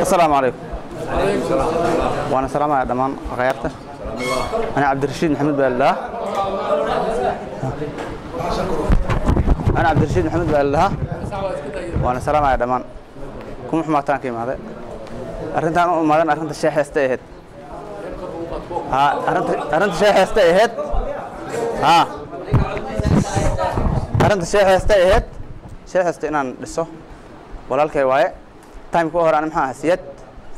السلام عليكم. وانا سلام على دمان غيرته. انا عبد الرشيد محمد بالله. انا عبد الرشيد محمد بالله. وانا سلام على دمان. كم حماتان كيما هذا. arrintan u maadan arrinta sheexaysta ahayd. arrinta sheexaysta ahayd. arrinta sheexaysta ahayd. sheexaysta inaan dhiso walaalkay waaye. time ku hor aan maxaa hasiyad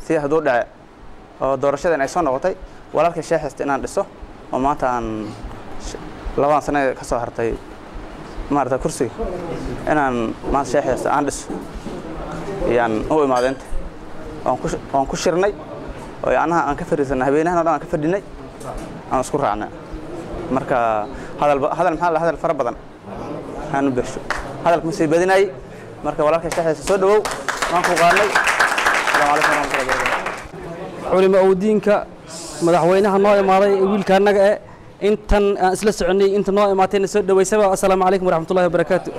si haduu dhac oo doorashadan ay soo noqotay walaalkay sheexaysta inaan dhiso oo maanta aan 2 sano ka soo hartay maarta kursiga inaan maanta sheexaysta aan dhiso yaan u imaadeen aan ku shirnay oo anaha aan ka fariisanay habeenahan aan ka fadhinay aan isku raacnay marka hadal fara badan aan u bixisho hadalku ma sii badinay marka walaalkay sheexaysta soo dhawow waan ku qaadnay assalaamu alaykum warahmatullahi wabarakatuh culimo diinka madaxweynaha noo imaaday wiilka anaga intan aan isla soconay inta noo imaatayna soo dhaweysaba assalaamu alaykum warahmatullahi wabarakatuh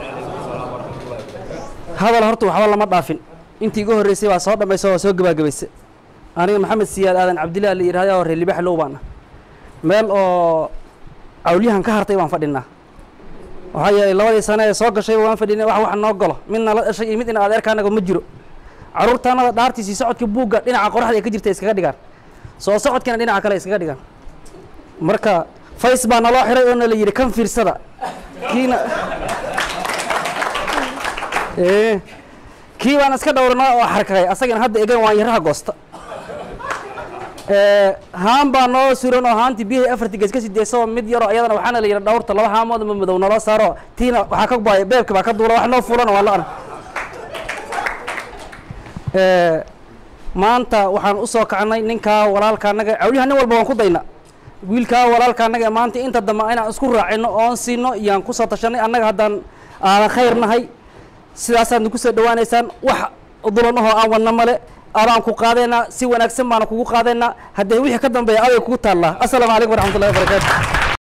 hadal horta waxba lama dhaafin intii igu horeysay waa soo dhameysay oo soo gabagabaysay aniga maxamed siyaad aadan cabdillah la yiraahdo oo reer libax loo baana meel oo awliyahan ka hartay waan fadhinaa waxa yeelay 2 sano ee soo gashay waan fadhinay wax noo galo midna la dhashay mid in adeerkaanaga ma jiro caruurtaanada dhaartiisii socodka buugga dhinaca qoraxda ay ka jirtay iskaga dhigaan soo socodkana dhinaca kale iskaga dhigaan marka face baa naloo xiray oo la yiri kan fiirsada kiina kii waan iska dhowrnaa oo xarkay asagana hadda egan waan yaraha goosta haan baa noo suran oo haanti biyaha afarti gees ka sideeso mid yaro ayadana waxaana la yiri dhowrta 2 haamood ma madow naloo saaro tiina waxa ka baay beebka baa ka duula wax noo fulan waa la maanta waxaan u soo kacnay ninka walaalka anaga awliyahan nin walba waan ku dayna wiilka walaalka anaga maanta inta dambe inaan isku raacino oon siino iyaan ku soo tashanay anaga haddaan aan khayrnahay sidaasaan ku soo dhawaanaysaan wax dulanaho aan wadna male abaan ku qaadayna si wanaagsan baan kugu qaadayna haddii wixii ka dambeeya aday kugu taala assalaamu alaykum warahmatullahi wabarakatuh